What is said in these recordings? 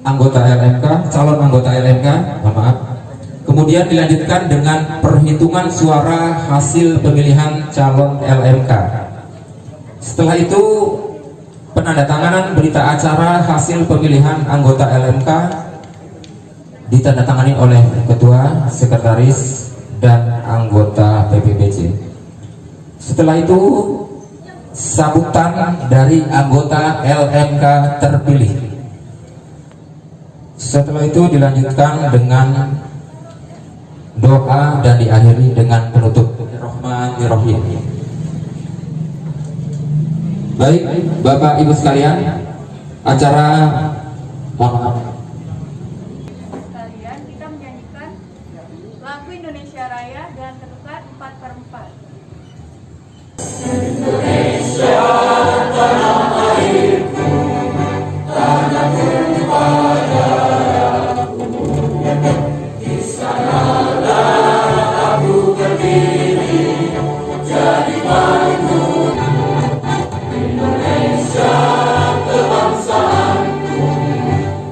anggota LMK, calon anggota LMK, mohon maaf. Kemudian dilanjutkan dengan perhitungan suara hasil pemilihan calon LMK. Setelah itu penandatanganan berita acara hasil pemilihan anggota LMK ditandatangani oleh ketua, sekretaris, dan anggota PPBC. Setelah itu sambutan dari anggota LMK terpilih. Setelah itu dilanjutkan dengan doa dan diakhiri dengan penutup Bismillahirrahmanirrahim. Baik, Bapak Ibu sekalian, acara mohon maaf. Sekalian kita menyanyikan lagu Indonesia Raya dengan ketukan 4/4. Indonesia tanah airku, tanah tumpah darahku, di sanalah aku berdiri jadi bangun. Indonesia kebangsaanku,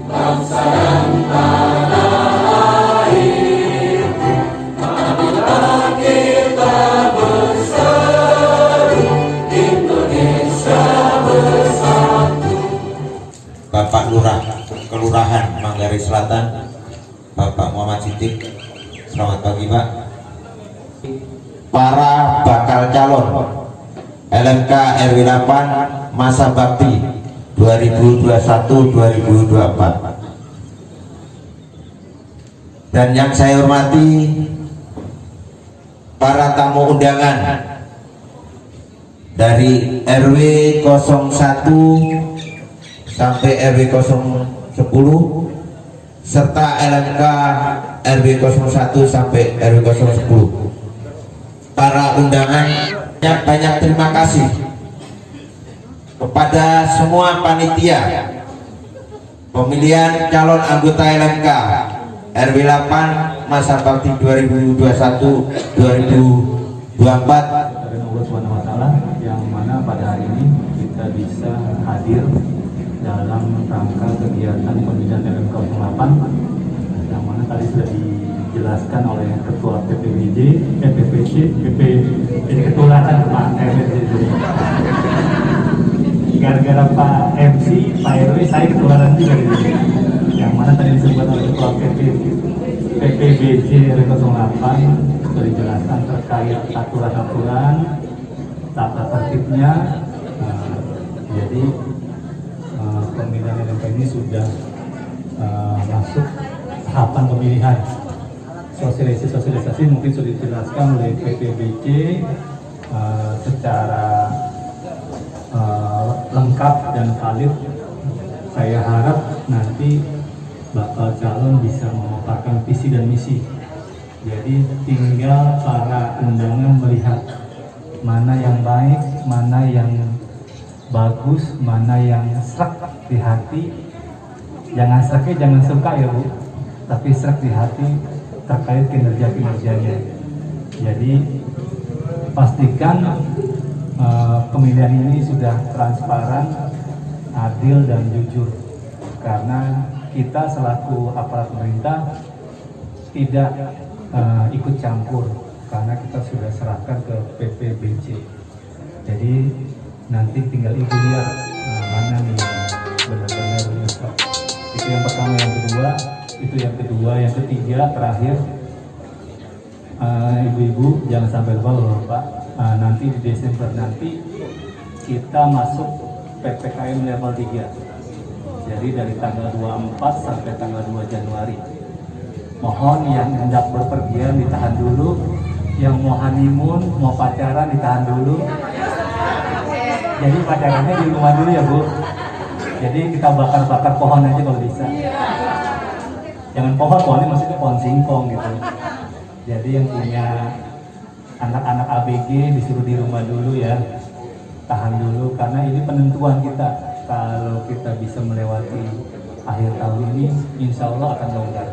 bangsa dan tanah airku, marilah kita berseru, Indonesia bersatu. Bapak Lurah Kelurahan Manggarai Selatan, Bapak Muhammad Siddiq. Selamat pagi, Pak. Para bakal calon LMK RW 8 masa bakti 2021-2024. Dan yang saya hormati para tamu undangan dari RW 01 sampai RW 010 serta LMK RW 01 sampai RW 010. Para undangan, banyak terima kasih kepada semua panitia pemilihan calon anggota LMK RW 8 masa bakti 2021-2024. Dari Allah SWT yang mana pada hari ini kita bisa hadir dalam rangka kegiatan pemilihan LMK 08 yang mana tadi sudah dijelaskan oleh Ketua PPBJ, jadi ketularan Pak PPBJ. Gara-gara Pak MC, Pak RW, saya ketularan juga di sini. Yang mana tadi disebut oleh Ketua PPBJ RW 08 sudah dijelaskan terkait aturan-aturan, tata tertibnya. Jadi pemilihan LMK ini sudah masuk tahapan pemilihan. Sosialisasi mungkin sudah dijelaskan oleh PPBJ secara lengkap dan valid. Saya harap nanti bakal calon bisa memaparkan visi dan misi. Jadi tinggal para undangan melihat mana yang baik, mana yang bagus, mana yang serak di hati. Jangan seraknya jangan suka ya Bu, tapi serak di hati terkait kinerja-kinerjanya. Jadi pastikan pemilihan ini sudah transparan, adil dan jujur. Karena kita selaku aparat pemerintah tidak ikut campur, karena kita sudah serahkan ke PPBJ. Jadi nanti tinggal ibu lihat mana nih benar-benar nyesek. Itu yang pertama, yang kedua, yang ketiga, terakhir, ibu-ibu jangan sampai lupa loh Pak, nanti di Desember nanti kita masuk PPKM level 3. Jadi dari tanggal 24 sampai tanggal 2 Januari. Mohon yang hendak berpergian ditahan dulu, yang mau honeymoon, mau pacaran ditahan dulu. Jadi pacarannya di rumah dulu ya Bu. Jadi kita bakar-bakar pohon aja kalau bisa. Jangan pohonnya maksudnya pohon singkong gitu. Jadi yang punya anak-anak ABG disuruh di rumah dulu ya. Tahan dulu karena ini penentuan kita. Kalau kita bisa melewati akhir tahun ini, insya Allah akan longgar.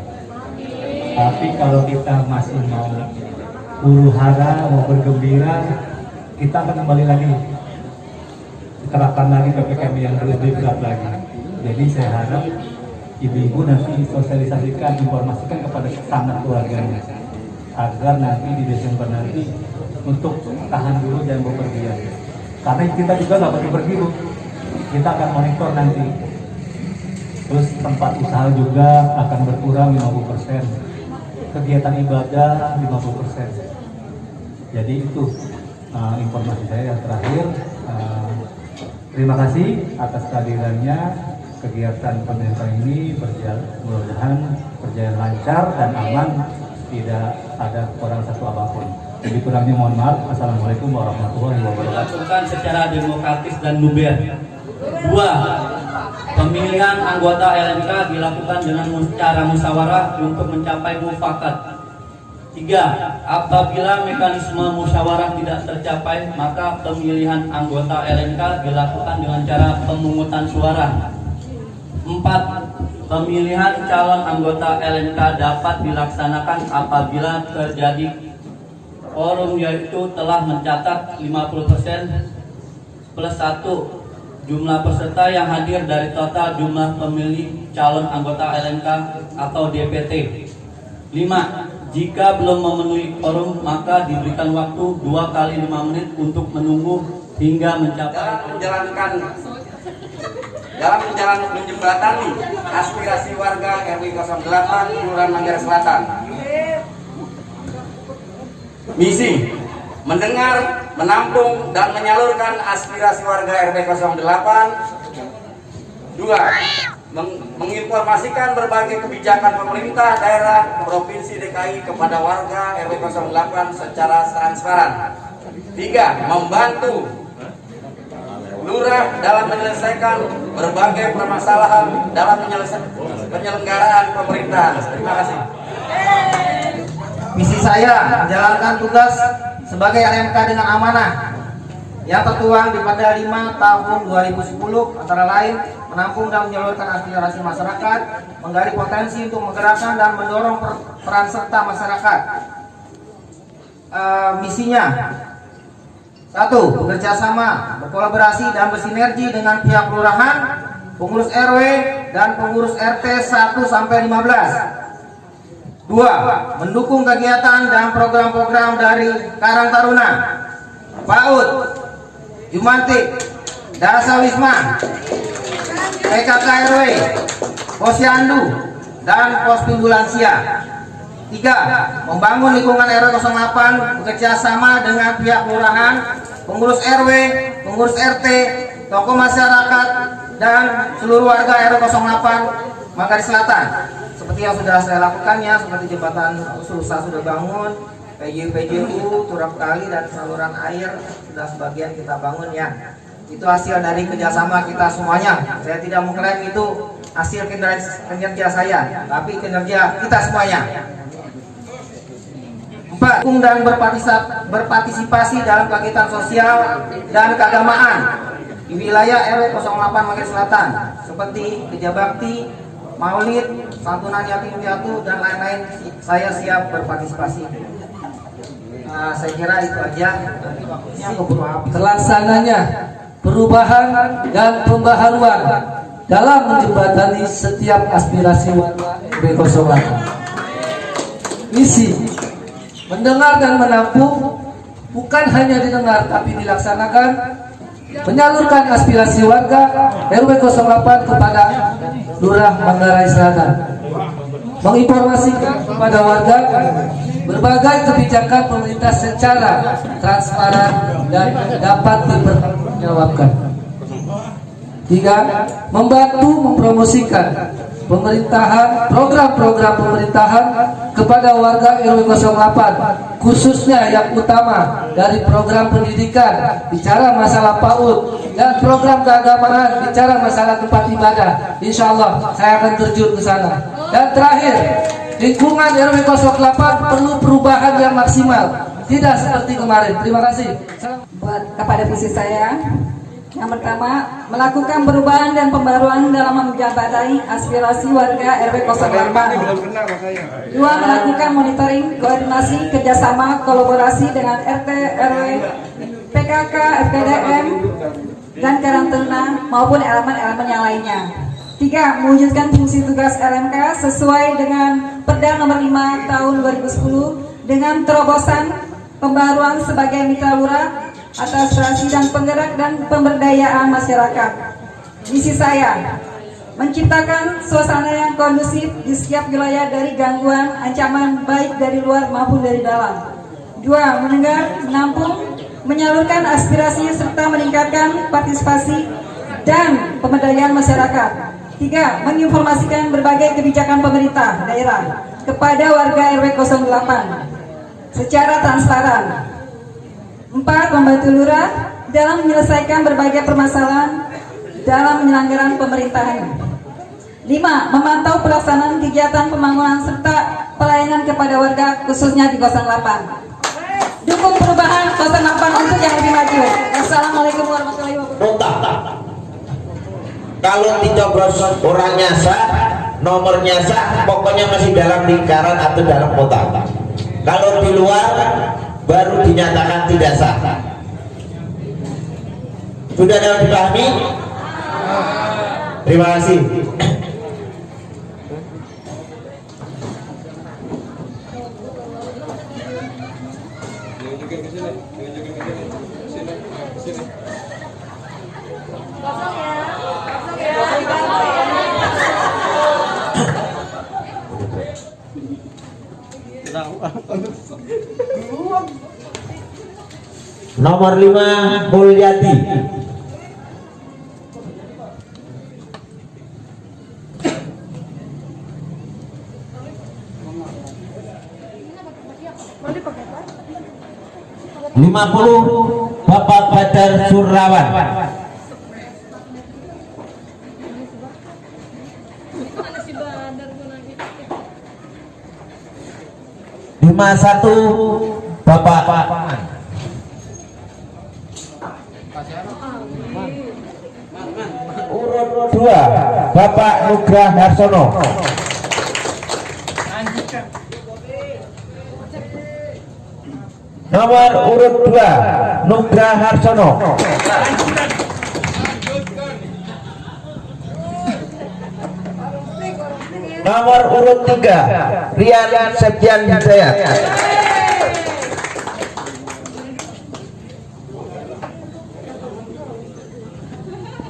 Tapi kalau kita masih mau huru hara, mau bergembira, kita akan kembali lagi. Terapkan lagi PPKM yang lebih berat lagi. Jadi saya harap ibu-ibu nanti sosialisasikan, informasikan kepada sanak keluarganya agar nanti di Desember nanti untuk tahan dulu jangan bepergian. Karena kita juga nggak pergi pergi Bu, kita akan monitor nanti. Terus tempat usaha juga akan berkurang 50%, kegiatan ibadah 50%. Jadi itu informasi saya yang terakhir. Terima kasih atas kehadirannya. Kegiatan pemerintah ini mudah-mudahan berjalan lancar dan aman, tidak ada kurang satu apapun. Jadi kurangnya mohon maaf. Assalamualaikum warahmatullahi wabarakatuh. Dilakukan secara demokratis dan luber. 2. Pemilihan anggota LMK dilakukan dengan cara musyawarah untuk mencapai mufakat. 3. Apabila mekanisme musyawarah tidak tercapai, maka pemilihan anggota LMK dilakukan dengan cara pemungutan suara. 4. Pemilihan calon anggota LMK dapat dilaksanakan apabila terjadi quorum, yaitu telah mencatat 50% plus 1 jumlah peserta yang hadir dari total jumlah pemilih calon anggota LMK atau DPT. 5. Jika belum memenuhi quorum, maka diberikan waktu 2 kali 5 menit untuk menunggu hingga mencapai dalam menjembatani aspirasi warga RW 08 Kelurahan Manggarai Selatan. Misi: mendengar, menampung, dan menyalurkan aspirasi warga RW 08. 2. Menginformasikan berbagai kebijakan pemerintah daerah Provinsi DKI kepada warga RW 08 secara transparan. 3. Membantu lurah dalam menyelesaikan berbagai permasalahan dalam penyelenggaraan pemerintahan. Terima kasih. Misi saya menjalankan tugas sebagai LMK dengan amanah yang tertuang di Perda 5 tahun 2010, antara lain menampung dan menyalurkan aspirasi masyarakat, menggali potensi untuk menggerakkan dan mendorong peran serta masyarakat. Misinya: 1. Bekerja sama, berkolaborasi dan bersinergi dengan pihak kelurahan, pengurus RW dan pengurus RT 1-15. 2. Mendukung kegiatan dan program-program dari Karang Taruna, PAUD, Jumantik, Dasa Wisma, PKK RW, Posyandu, dan Pospindu Lansia. 3. Membangun lingkungan RW 08 bekerja sama dengan pihak kelurahan, pengurus RW, pengurus RT, tokoh masyarakat, dan seluruh warga RW 08 Manggarai Selatan. Seperti yang sudah saya lakukannya, seperti jembatan Sulsa sudah bangun, PJU, turap kali, dan saluran air sudah sebagian kita bangun ya. Itu hasil dari kerjasama kita semuanya. Saya tidak mengklaim itu hasil kinerja saya, tapi kinerja kita semuanya. 4. Dukung dan berpartisipasi dalam kegiatan sosial dan keagamaan di wilayah RW 08 Manggarai Selatan, seperti kerja bakti, maulid, santunan yatim piatu, dan lain-lain. Saya siap berpartisipasi. Saya kira itu aja. Terlaksananya perubahan dan pembaharuan dalam menjembatani setiap aspirasi warga RW 08. Misi: mendengar dan menampung, bukan hanya didengar tapi dilaksanakan, menyalurkan aspirasi warga RW 08 kepada Lurah Manggarai Selatan, menginformasikan kepada warga berbagai kebijakan pemerintah secara transparan dan dapat dipertanggungjawabkan. 3. Membantu mempromosikan pemerintahan, program-program pemerintahan kepada warga RW 08, khususnya yang utama dari program pendidikan, bicara masalah PAUD, dan program keagamaan, bicara masalah tempat ibadah. Insya Allah saya akan terjun ke sana. Dan terakhir, lingkungan RW 08 perlu perubahan yang maksimal, tidak seperti kemarin. Terima kasih. Kepada visi saya, yang pertama, melakukan perubahan dan pembaruan dalam menjembatani aspirasi warga RW 08. 2. Melakukan monitoring, koordinasi, kerjasama, kolaborasi dengan RT, RW, PKK, FPDM, dan Karang Taruna maupun elemen-elemen yang lainnya. 3. Mewujudkan fungsi tugas LMK sesuai dengan Perda Nomor 5 Tahun 2010 dengan terobosan pembaruan sebagai mitra lurah, administrasi dan penggerak dan pemberdayaan masyarakat. Misi saya menciptakan suasana yang kondusif di setiap wilayah dari gangguan, ancaman baik dari luar maupun dari dalam. 2. Mendengar, menampung, menyalurkan aspirasi serta meningkatkan partisipasi dan pemberdayaan masyarakat. 3. Menginformasikan berbagai kebijakan pemerintah daerah kepada warga RW 08 secara transparan. 4. Membantu lurah dalam menyelesaikan berbagai permasalahan dalam penyelenggaraan pemerintahan. 5. Memantau pelaksanaan kegiatan pembangunan serta pelayanan kepada warga khususnya di 08. Dukung perubahan 08 untuk yang lebih maju. Wassalamualaikum warahmatullahi wabarakatuh. Kalau dicoblos orangnya sah, nomornya sah, pokoknya masih dalam lingkaran atau dalam kota. Kalau di luar baru dinyatakan tidak sah. Sudah dapat dipahami? Terima kasih. Nomor 5 Mulyadi. Bapak Badar Surawan. 51 Bapak Paman. Urut 2 Bapak Nugrah Harsono. Nomor urut 2 Nugrah Harsono. Nomor urut 3 Rian Septian Hidayat.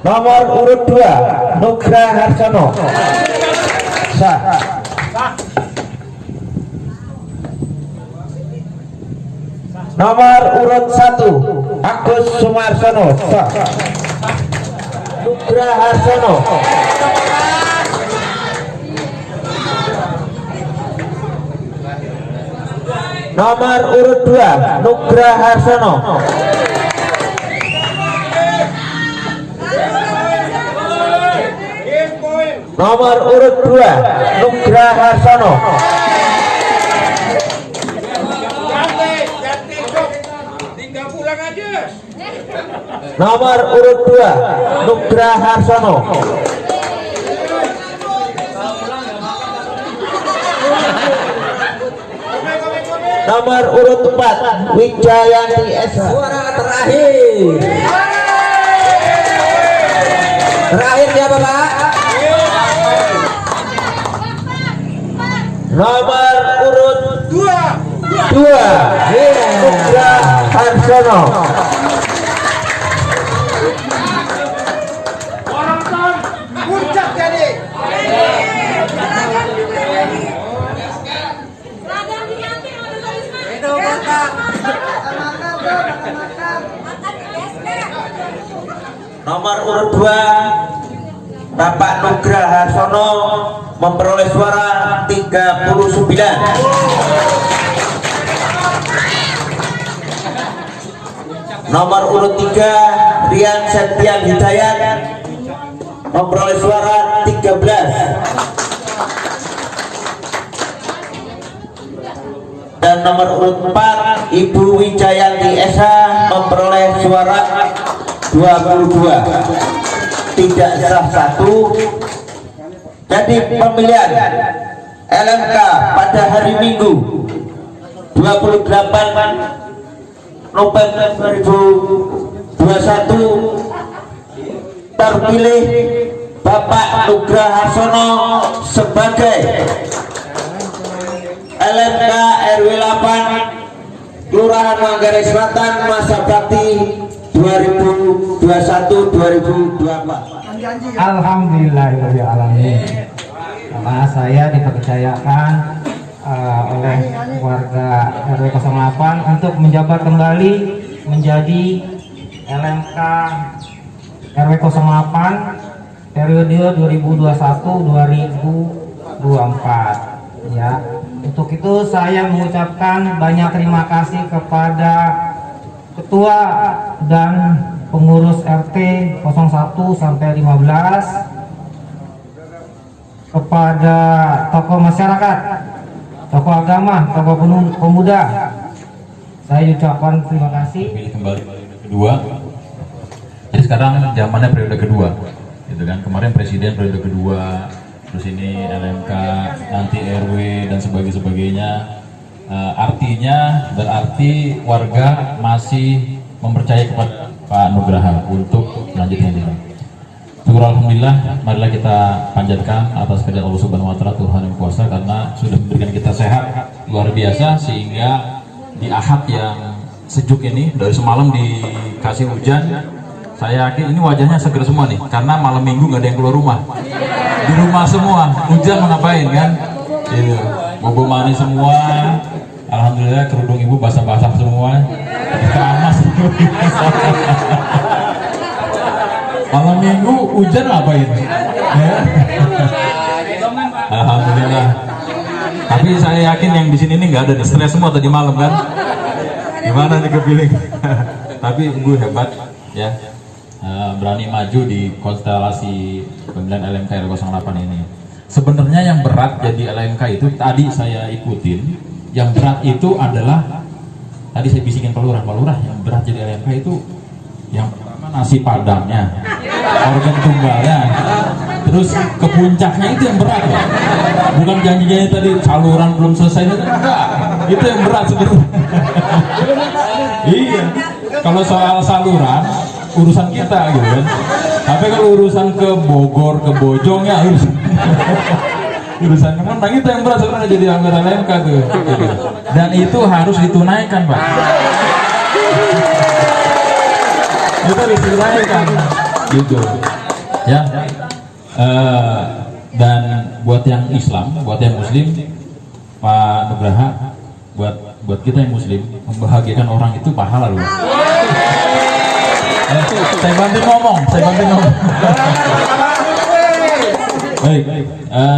Nomor urut 2 Nugrah Harsono. Sah. Nomor urut 1 Agus Sumarsono. Sah. Nugrah Harsono. Nomor urut 2 Nugrah Harsono. Nomor urut 2 Nugrah Harsono. Nomor urut 2 Nugrah Harsono. Nomor urut 4 Wijayanti Esa. Suara terakhir. Terakhir siapa Pak? Nomor urut 2 Nugrah Harsono. Nomor urut 2 Bapak Nugrah Harsono memperoleh suara 39. Nomor urut 3 Rian Septian Hidayat memperoleh suara 13. Dan nomor urut 4 Ibu Wijayanti Esa memperoleh suara 22. Tidak sah 1. Jadi pemilihan LMK pada hari Minggu 28 November 2021 terpilih Bapak Nugraharsono sebagai LMK RW 8 Kelurahan Manggarai Selatan masa bakti 2021-2024. Alhamdulillahirrahmanirrahim. Karena saya dipercayakan oleh warga RW 08 untuk menjabat kembali menjadi LMK RW 08 periode 2021-2024 ya. Untuk itu saya mengucapkan banyak terima kasih kepada ketua dan pengurus RT 01 sampai 15, kepada tokoh masyarakat, tokoh agama, tokoh pemuda. Saya ucapkan terima kasih. Pilih kembali periode kedua. Jadi sekarang zamannya periode kedua, gitu kan? Kemarin presiden periode kedua, terus ini LMK, nanti RW dan sebagainya. Artinya berarti warga masih mempercayai kepada Pak Nugraha untuk melanjutkan ini. Syukur alhamdulillah, marilah kita panjatkan atas kerja Allah Subhanahu wa taala, Tuhan yang kuasa, karena sudah memberikan kita sehat luar biasa, sehingga di Ahad yang sejuk ini, dari semalam dikasih hujan, saya yakin ini wajahnya seger semua nih, karena malam minggu nggak ada yang keluar rumah, di rumah semua, hujan mau ngapain kan? Bobo manis semua, alhamdulillah kerudung ibu basah-basah semua, keramas. Malam minggu hujan ngapain? Ya? Alhamdulillah. Tapi saya yakin yang di sini ini nggak ada nih, stres semua tadi malam kan? Gimana nih kepilih? Tapi gue hebat ya, berani maju di konstelasi pemilihan LMK RW 08 ini. Sebenarnya yang berat jadi LMK itu tadi saya ikutin, yang berat itu adalah tadi saya bisikin Pak Lurah, yang berat jadi LMK itu yang pertama nasi padangnya, organ tunggalnya, terus ke puncaknya itu yang berat ya. Bukan janji-janji tadi saluran belum selesai, enggak, itu yang berat sebenarnya. Iya, kalau soal saluran urusan kita gitu kan, tapi kalau urusan ke Bogor, ke Bojong ya urusan menang itu yang berat sebenarnya jadi anggota LMK tuh. Dan itu harus ditunaikan Pak. Itu harus ditunaikan gitu ya. Dan buat yang Islam, buat yang Muslim, Pak Nugraha, buat kita yang Muslim, membahagiakan orang itu pahala loh. Saya bantu ngomong. Baik,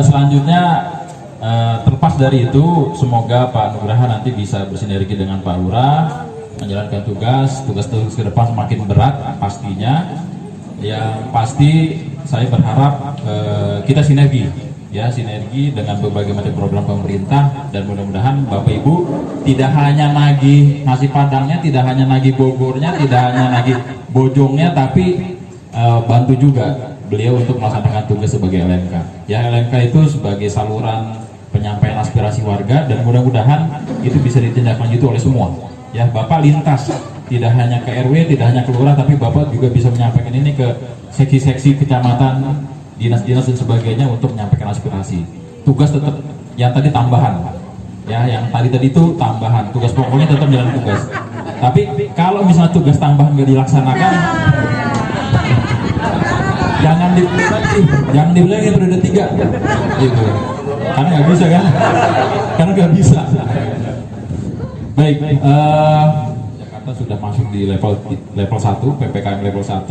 selanjutnya terlepas dari itu, semoga Pak Nugraha nanti bisa bersinergi dengan Pak Lurah, menjalankan tugas ke depan semakin berat pastinya. Yang pasti saya berharap kita sinergi dengan berbagai macam program pemerintah, dan mudah-mudahan Bapak Ibu tidak hanya nagih nasi padangnya, tidak hanya nagih Bogornya, tidak hanya nagih Bojongnya, tapi bantu juga beliau untuk melaksanakan tugas sebagai LMK. Ya, LMK itu sebagai saluran penyampaian aspirasi warga, dan mudah-mudahan itu bisa ditindaklanjuti oleh semua. Ya, Bapak lintas, tidak hanya ke RW, tidak hanya ke lurah, tapi Bapak juga bisa menyampaikan ini ke seksi-seksi kecamatan, dinas-dinas dan sebagainya untuk menyampaikan aspirasi. Tugas tetap yang tadi tambahan, ya, yang tadi itu tambahan. Tugas pokoknya tetap jalan tugas. Tapi kalau misalnya tugas tambahan nggak dilaksanakan, jangan dibilang periode 3 gitu, karena nggak bisa kan, nggak bisa. Baik, Jakarta sudah masuk di level 1, PPKM level 1,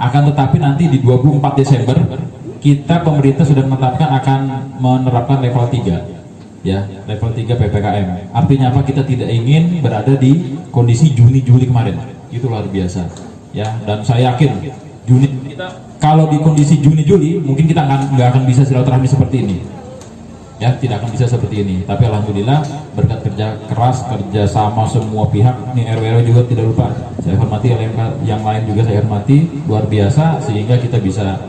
akan tetapi nanti di 24 Desember kita pemerintah sudah menetapkan akan menerapkan level 3 ya, level 3 PPKM. Artinya apa? Kita tidak ingin berada di kondisi Juni-Juli kemarin, itu luar biasa ya. Dan saya yakin kalau di kondisi Juni-Juli mungkin kita nggak akan bisa silaturahmi seperti ini ya, tidak akan bisa seperti ini. Tapi alhamdulillah berkat kerja keras, kerja sama semua pihak, ini RW juga tidak lupa saya hormati, LMK yang lain juga saya hormati, luar biasa, sehingga kita bisa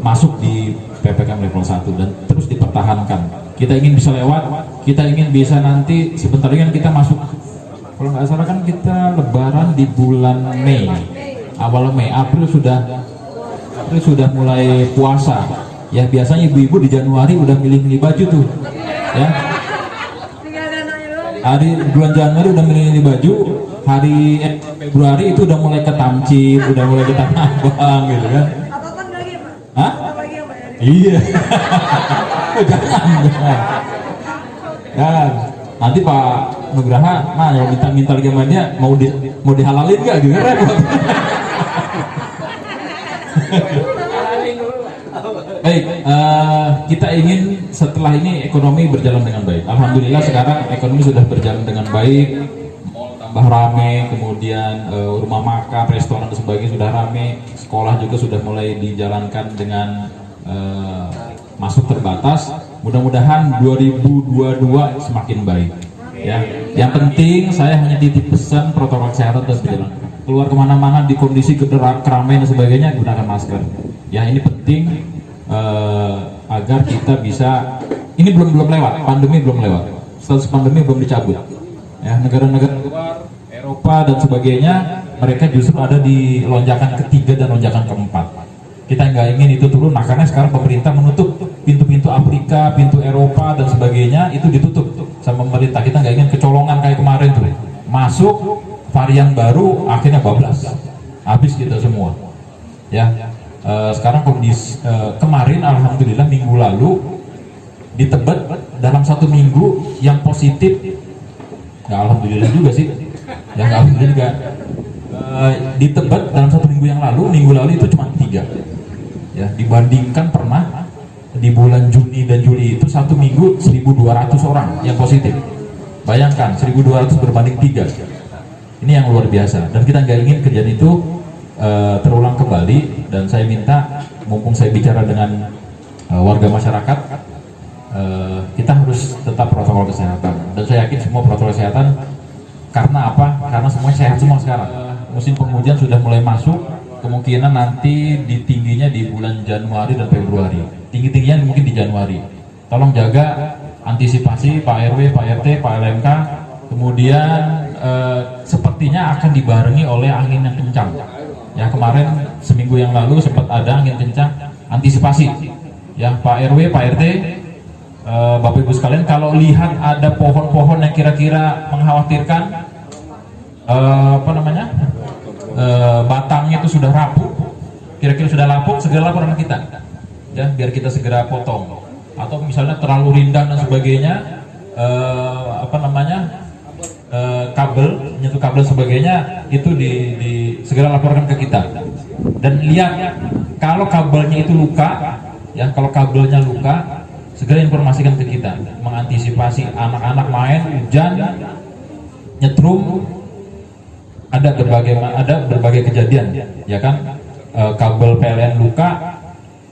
masuk di PPKM level 1 dan terus dipertahankan. Kita ingin bisa lewat, kita ingin bisa nanti sebentar lagi kita masuk, kalau nggak salah kan kita lebaran di bulan Mei, awal Mei, April sudah mulai puasa. Ya biasanya ibu-ibu di Januari udah milih-milih baju tuh, ya. Hari bulan Januari udah milih-milih baju, hari Februari itu udah mulai ke Tamcip, udah mulai ke Tanah Abang gitu kan. Hah? Iya. Jangan. Jangan. Nanti Pak Nugraha, yang minta lagi sama dia mau dihalalin nggak gitu repot. Baik, kita ingin setelah ini ekonomi berjalan dengan baik. Alhamdulillah sekarang ekonomi sudah berjalan dengan baik, mall tambah rame, kemudian rumah makan, restoran dan sebagainya sudah rame, sekolah juga sudah mulai dijalankan dengan masuk terbatas. Mudah-mudahan 2022 semakin baik. Ya, yang penting saya hanya titip pesan protokol kesehatan terus berjalan. Keluar kemana-mana di kondisi keramaian dan sebagainya gunakan masker. Ya, ini penting agar kita bisa. Ini belum lewat, pandemi belum lewat, status pandemi belum dicabut. Ya, negara-negara luar Eropa dan sebagainya mereka justru ada di lonjakan ketiga dan lonjakan keempat. Kita nggak ingin itu turun, makanya sekarang pemerintah menutup pintu-pintu Afrika, pintu Eropa dan sebagainya itu ditutup sama pemerintah. Kita nggak ingin kecolongan kayak kemarin tuh, masuk varian baru akhirnya bablas, habis kita semua. Ya, sekarang kondisi kemarin alhamdulillah minggu lalu di Tebet dalam 1 minggu yang positif, nggak alhamdulillah juga sih, ya nggak alhamdulillah juga. Di Tebet dalam 1 minggu yang lalu, minggu lalu itu cuma 3. Ya, dibandingkan pernah di bulan Juni dan Juli itu 1 minggu 1.200 orang yang positif. Bayangkan 1.200 berbanding 3. Ini yang luar biasa dan kita nggak ingin kejadian itu terulang kembali. Dan saya minta, mumpung saya bicara dengan warga masyarakat, kita harus tetap protokol kesehatan dan saya yakin semua protokol kesehatan. Karena apa? Karena semuanya sehat semua sekarang. Musim penghujan sudah mulai masuk. Kemungkinan nanti tingginya di bulan Januari dan Februari. Tinggi-tingginya mungkin di Januari. Tolong jaga antisipasi Pak RW, Pak RT, Pak LMK. Kemudian sepertinya akan dibarengi oleh angin yang kencang. Ya, kemarin seminggu yang lalu sempat ada angin kencang. Antisipasi. Ya, Pak RW, Pak RT, Bapak Ibu sekalian, kalau lihat ada pohon-pohon yang kira-kira mengkhawatirkan, batangnya itu sudah rapuh, kira-kira sudah lapuk, segera laporan kita, ya, biar kita segera potong. Atau misalnya terlalu rindang dan sebagainya, kabel, menyentuh kabel sebagainya, itu segera laporkan ke kita. Dan lihat kalau kabelnya itu luka, ya, kalau kabelnya luka, segera informasikan ke kita, mengantisipasi anak-anak main hujan, nyetrum. Ada berbagai kejadian, ya kan, kabel PLN luka,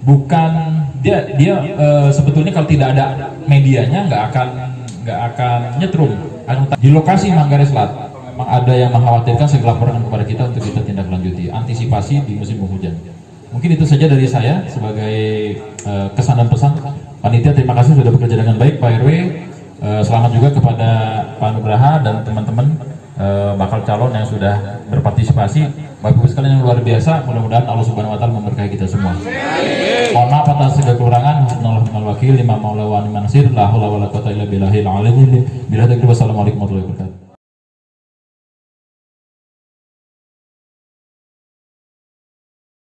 bukan dia sebetulnya kalau tidak ada medianya nggak akan nyetrum. Di lokasi Manggarai Selatan memang ada yang mengkhawatirkan, segera laporkan kepada kita untuk kita tindak lanjuti, antisipasi di musim penghujan. Mungkin itu saja dari saya sebagai kesan dan pesan. Panitia terima kasih sudah bekerja dengan baik. Pak RW, selamat juga kepada Pak Nugraha dan teman-teman bakal calon yang sudah berpartisipasi. Bapak Ibu sekalian yang luar biasa, mudah-mudahan Allah Subhanahu wa taala memberkahi kita semua. Mohon maaf atas segala kekurangan. Hasbunallahu wakil, lima maula wa ni'mal nasir, la haula wala quwwata illa billahil aliyyil azim. Wassalamualaikum warahmatullahi wabarakatuh.